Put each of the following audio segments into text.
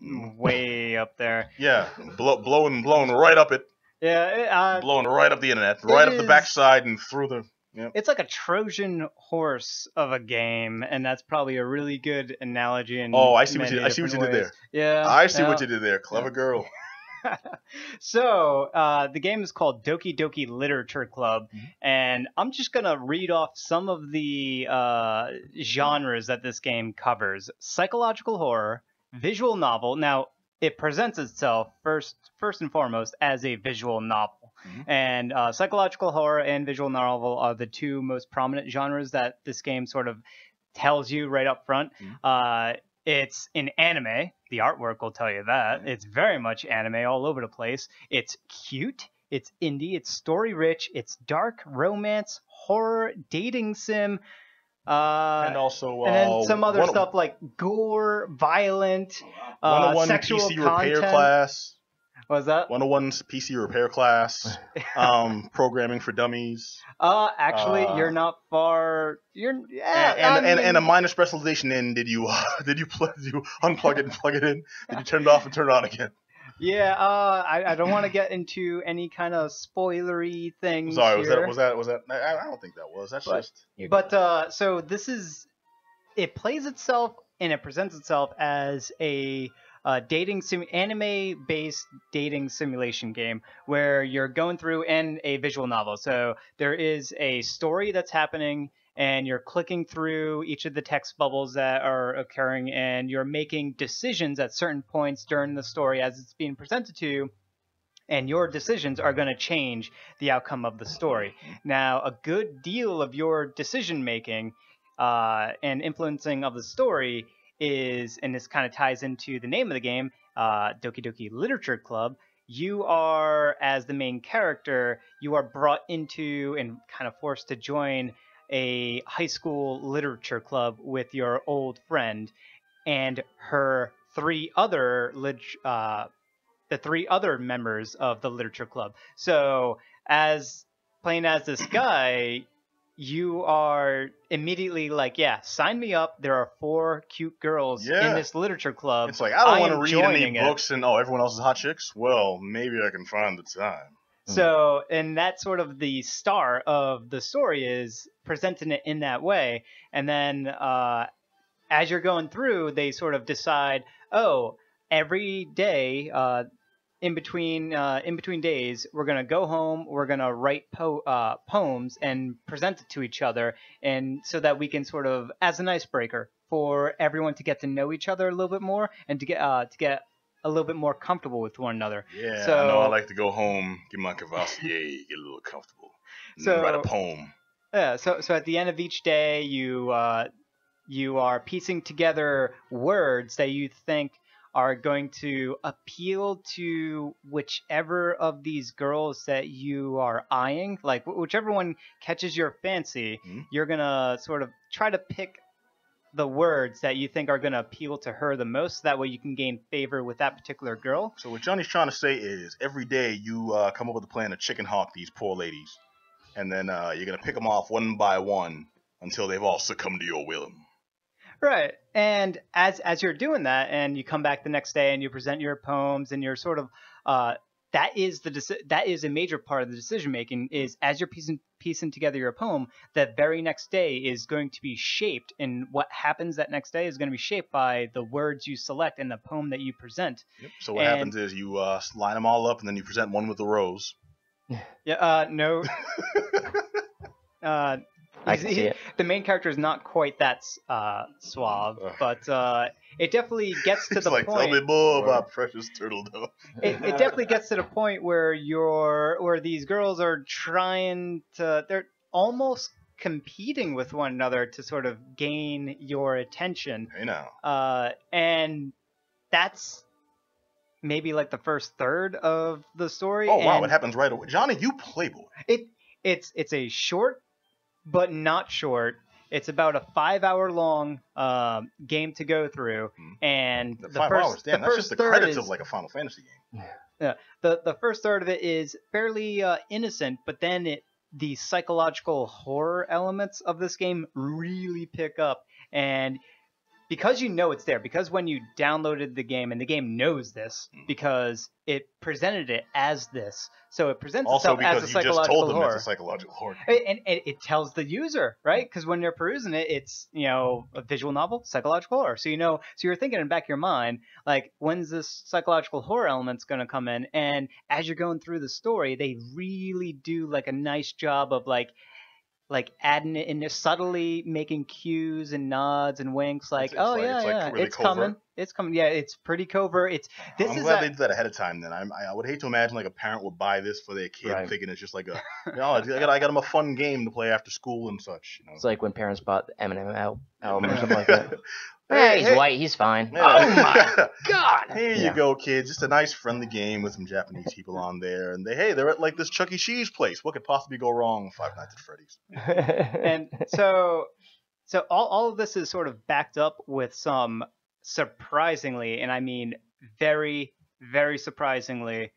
way up there. Yeah, blowing right up it. Yeah, blowing right up the internet, right up the backside and through the. Yep. It's like a Trojan horse of a game, and that's probably a really good analogy. I see what you did there. Yeah, I see what you did there. Clever girl. So the game is called Doki Doki Literature Club, and I'm just gonna read off some of the genres that this game covers: psychological horror, visual novel. Now it presents itself first and foremost as a visual novel. And psychological horror and visual novel are the two most prominent genres that this game sort of tells you right up front. It's in anime. The artwork will tell you that. It's very much anime all over the place. It's cute. It's indie. It's story rich. It's dark, romance, horror, dating sim. And also and then some other stuff like gore, violent, 101 sexual PC content. repair class. What was that? 101's PC repair class. Programming for dummies. Actually, you're not far. And a minor specialization in did you unplug it and plug it in? Did you turn it off and turn it on again? Yeah, I don't want to get into any kind of spoilery things. Sorry, was here. that? I don't think that was. That's just. But so this is. It plays itself and it presents itself as a anime-based dating simulation game where you're going through and a visual novel. So there is a story that's happening, and you're clicking through each of the text bubbles that are occurring, and you're making decisions at certain points during the story as it's being presented to you. And your decisions are going to change the outcome of the story. Now, a good deal of your decision making and influencing of the story is, and this kind of ties into the name of the game, Doki Doki Literature Club. You are, as the main character, you are brought into and kind of forced to join a high school literature club with your old friend and her three other members of the literature club. So, as playing as this guy, you are immediately like, yeah, sign me up. There are 4 cute girls in this literature club. It's like, I don't want to read any books and everyone else is hot chicks. Well, maybe I can find the time. So, and that's sort of the star of the story, is presenting it in that way. And then as you're going through, they sort of decide, every day, in between days, we're gonna go home. We're gonna write poems and present it to each other, and so that we can sort of, as an icebreaker for everyone to get to know each other a little bit more and to get a little bit more comfortable with one another. Yeah, so, I know. I like to go home, get my Cavassier, get a little comfortable, and then write a poem. Yeah. So at the end of each day, you are piecing together words that you think are going to appeal to whichever of these girls that you are eyeing, like whichever one catches your fancy. You're gonna sort of try to pick the words that you think are gonna appeal to her the most. That way you can gain favor with that particular girl. So what Johnny's trying to say is, every day you come up with a plan to chicken hawk these poor ladies, and then you're gonna pick them off one by one until they've all succumbed to your will. Right. And as you're doing that, and you come back the next day and you present your poems, and you're sort of that is a major part of the decision making, is as you're piecing together your poem, that very next day is going to be shaped, and what happens that next day is going to be shaped by the words you select and the poem that you present. Yep. So what happens is you line them all up, and then you present one with a rose. Yeah. No. I can see it. The main character is not quite that suave, but it definitely gets to the point. Tell me more about Precious Turtle Dove. It definitely gets to the point where these girls are they're almost competing with one another to sort of gain your attention. I know. And that's maybe like the first third of the story. Oh wow! It happens right away. Johnny, you playboy. It's a short, but not short. It's about a 5-hour long game to go through, and the 5 hours. Damn, that's just the credits of like a Final Fantasy game. Yeah, the first third of it is fairly innocent, but then the psychological horror elements of this game really pick up, and because you know it's there, because when you downloaded the game, and the game knows this because it presented it as this, so it presents Also, itself as a because you just psychological told them horror. it's a psychological horror. And it tells the user, right? Because when they're perusing it, it's, you know, a visual novel, psychological horror. So, you know, so you're thinking in the back of your mind, like, when's this psychological horror element's going to come in? And as you're going through the story, they really do like a nice job of like adding it in there, subtly making cues and nods and winks, like, It's really it's covert. coming, it's coming. Yeah, it's pretty covert. I'm glad they did that ahead of time. Then I would hate to imagine like a parent would buy this for their kid, thinking it's just like a, you know, I got them a fun game to play after school and such. You know? It's like when parents bought the Eminem album or something like that. Hey, he's white. He's fine. Yeah. Oh my god! Here you go, kids. Just a nice, friendly game with some Japanese people on there, and they're at like this Chuck E. Cheese place. What could possibly go wrong with Five Nights at Freddy's? And so all of this is sort of backed up with some surprisingly, and I mean very, very surprisingly,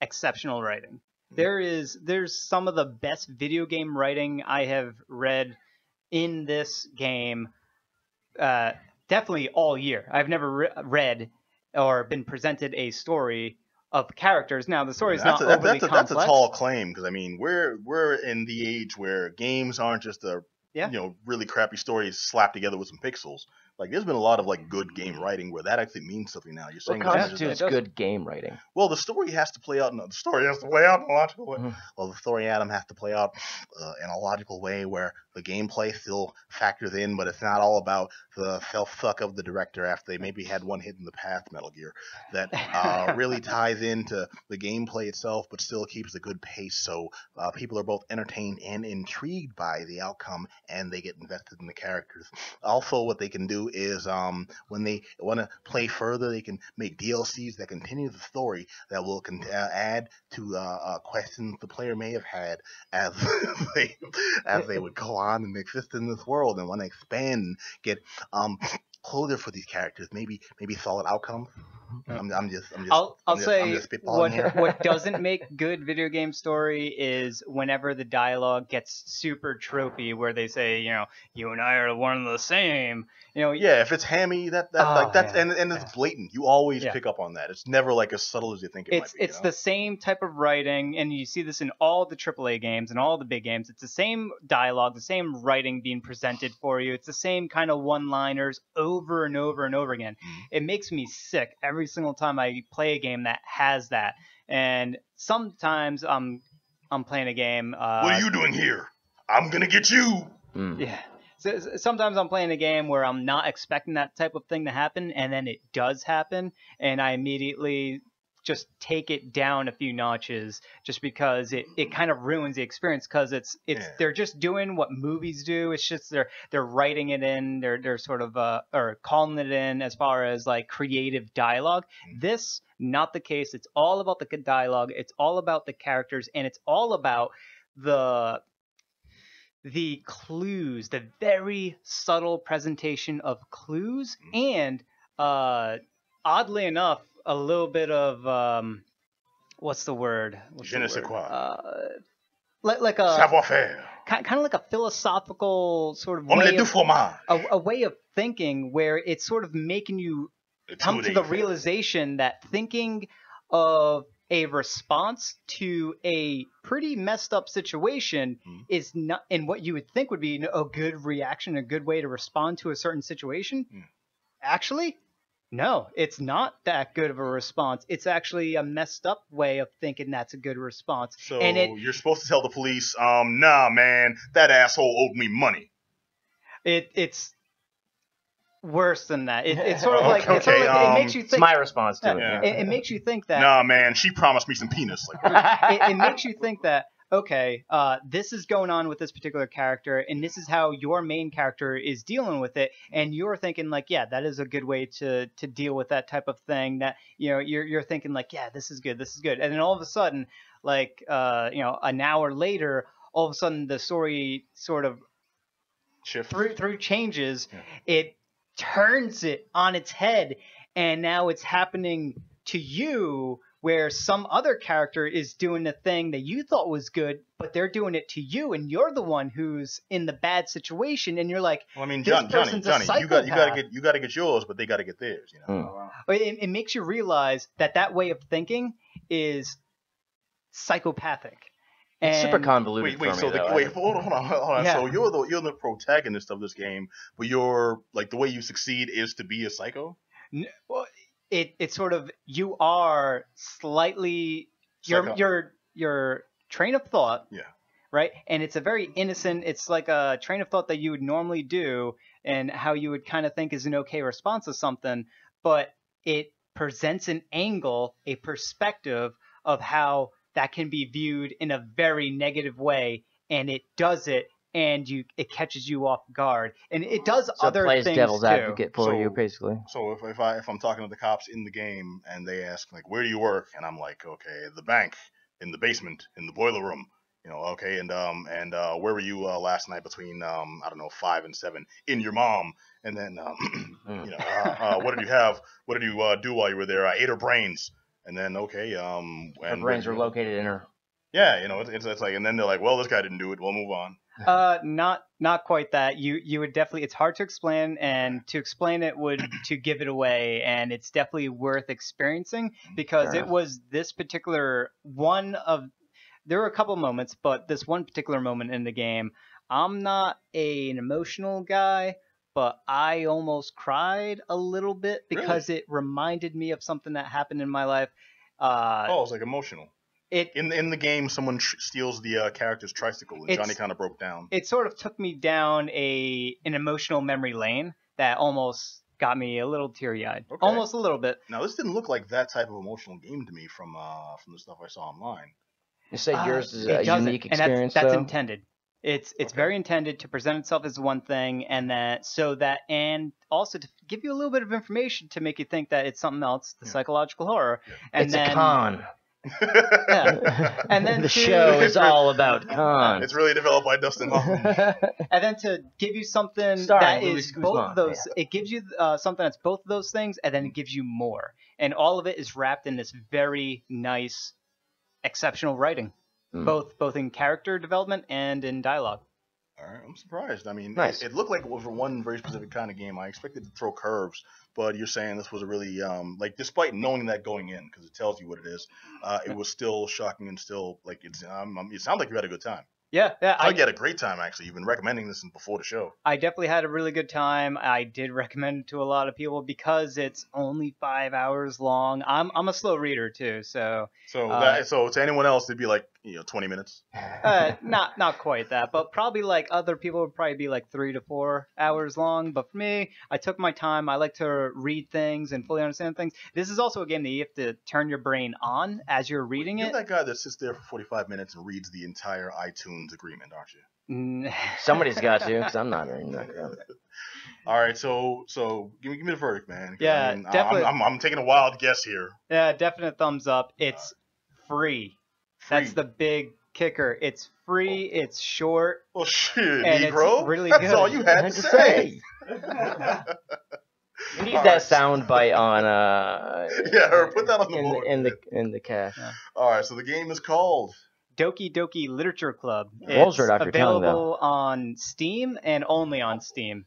exceptional writing. There's some of the best video game writing I have read in this game. Definitely all year. I've never read or been presented a story of characters. Now, the story is not overly complex. That's a tall claim, because I mean, we're in the age where games aren't just you know, really crappy stories slapped together with some pixels. Like, there's been a lot of like good game writing where that actually means something now. You're saying What constitutes good game writing? Well, the story has to play out. No, the story has to play out in a logical way. Well, the story, Adam, has to play out in a logical way where the gameplay still factors in, but it's not all about the self-suck of the director after they maybe had one hit in the past, Metal Gear, that really ties into the gameplay itself, but still keeps a good pace, so people are both entertained and intrigued by the outcome, and they get invested in the characters. Also, what they can do is when they want to play further, they can make DLCs that continue the story that will add to questions the player may have had as they would go on and exist in this world, and want to expand and get closure for these characters, maybe solid outcomes. I'll say what doesn't make good video game story is whenever the dialogue gets super tropey, where they say, you know, you and I are one and the same. You know, yeah, if it's hammy, and it's blatant. You always pick up on that. It's never like as subtle as you think it might be. It's the same type of writing, and you see this in all the AAA games and all the big games. It's the same dialogue, the same writing being presented for you. It's the same kind of one-liners over and over and over again. It makes me sick every single time I play a game that has that. And sometimes I'm playing a game. What are you doing here? I'm gonna get you. Yeah. So sometimes I'm playing a game where I'm not expecting that type of thing to happen, and then it does happen, and I immediately just take it down a few notches, just because it kind of ruins the experience, because they're just doing what movies do. It's just they're writing it in, they're sort of or calling it in as far as like creative dialogue. This, not the case. It's all about the good dialogue. It's all about the characters, and it's all about the clues, the very subtle presentation of clues, and oddly enough, a little bit of what's the word? Je ne sais quoi. Like a savoir-faire. Kind of like a philosophical sort of way of thinking, where it's sort of making you come to the realization that thinking of a response to a pretty messed up situation is not, and what you would think would be a good reaction, a good way to respond to a certain situation. Actually, no, it's not that good of a response. It's actually a messed up way of thinking that's a good response. So you're supposed to tell the police, nah, man, that asshole owed me money. It's worse than that. It's sort of like, it makes you think. It's my response to it. It makes you think that. Nah, man, she promised me some penis. It makes you think that, okay, this is going on with this particular character, and this is how your main character is dealing with it, and you're thinking like, yeah, that is a good way to deal with that type of thing. That, you know, you're thinking like, yeah, this is good, and then all of a sudden, like, you know, an hour later, all of a sudden the story sort of through changes. It turns it on its head, and now it's happening to you where some other character is doing a thing that you thought was good, but they're doing it to you, and you're the one who's in the bad situation, and you're like, well, I mean, this Johnny, person's a you got psychopath. to get yours, but they got to get theirs. You know. It makes you realize that way of thinking is psychopathic. It's super convoluted wait, for me, though. hold on. Yeah. So you're the protagonist of this game, but you're like the way you succeed is to be a psycho. Well, it's sort of you are slightly your train of thought. Yeah. Right, and it's a very innocent. It's like a train of thought that you would normally do, and how you would kind of think is an okay response to something, but it presents an angle, a perspective of how that can be viewed in a very negative way, and it does it, and it catches you off guard, and it does other plays things devil's too. advocate for you, basically. So if I'm talking to the cops in the game and they ask like, where do you work, and I'm like, okay, the bank, in the basement, in the boiler room. You know, okay, and where were you last night between I don't know 5 and 7? In your mom, and then you know, what did you have? What did you do while you were there? I ate her brains, and then okay, her brains are located in her. Yeah, you know, it's like, and then they're like, well, this guy didn't do it. We'll move on. Not quite that. You would definitely. It's hard to explain, and to explain it would to give it away, and it's definitely worth experiencing because it was this particular one of. There were a couple moments, but this one particular moment in the game, I'm not an emotional guy, but I almost cried a little bit because it reminded me of something that happened in my life. It's like emotional. In the game, someone steals the character's tricycle, and Johnny kind of broke down. It sort of took me down an emotional memory lane that almost got me a little teary-eyed, almost a little bit. Now, this didn't look like that type of emotional game to me from the stuff I saw online. You say yours is a unique experience, and that's intended. It's very intended to present itself as one thing, and and also to give you a little bit of information to make you think that it's something else, the psychological horror. And it's a con. And then the show is all about cons. It's really developed by Dustin Hoffman. And then to give you something Starring that is both of those, it gives you something that's both of those things, and then it gives you more. And all of it is wrapped in this very nice, exceptional writing, both in character development and in dialogue. All right, I'm surprised. I mean, nice. It looked like it was one very specific kind of game. I expected to throw curves, but you're saying this was a really like, despite knowing that going in, because it tells you what it is, it was still shocking and still like it sounds like you had a good time. Yeah. I had a great time, actually. You've been recommending this before the show. I definitely had a really good time. I did recommend it to a lot of people because it's only 5 hours long. I'm a slow reader too, so to anyone else, it'd be like 20 minutes. Not quite that, but probably like other people would probably be like 3 to 4 hours long. But for me, I took my time. I like to read things and fully understand things. This is also a game that you have to turn your brain on as you're reading it. You're that guy that sits there for 45 minutes and reads the entire iTunes agreement, aren't you? Somebody's got to, because I'm not reading that. All right, so give me the verdict, man. Yeah, definitely. I'm taking a wild guess here. Yeah, definite thumbs up. It's free. That's the big kicker. It's free. It's short. Well, shit, and Negro. It's really That's good. all you had to say. You need that sound bite on. Put that on the board. In the cast. Yeah. All right, so the game is called Doki Doki Literature Club. Rolls It's right off your tongue, available on Steam and only on Steam.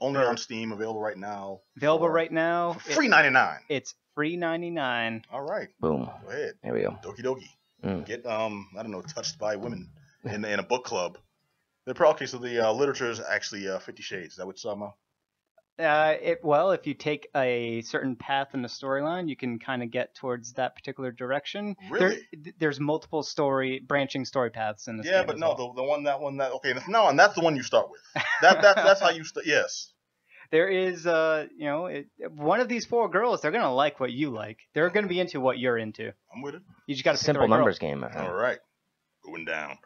Only on Steam, available right now. Available right now. For free $99. It's free $99. All right. Boom. Go ahead. There we go. Doki Doki. Get I don't know, touched by women in a book club. The okay, so the literature is actually 50 Shades. Is that what you're talking about? If you take a certain path in the storyline, you can kind of get towards that particular direction. Really? There's multiple branching story paths in this. Yeah, game but as no, well. the one that okay, now on that's the one you start with. That's how you start. Yes. There is one of these 4 girls. They're gonna like what you like. They're gonna be into what you're into. I'm with it. You just gotta pick simple the right numbers girl. game. All right, going down.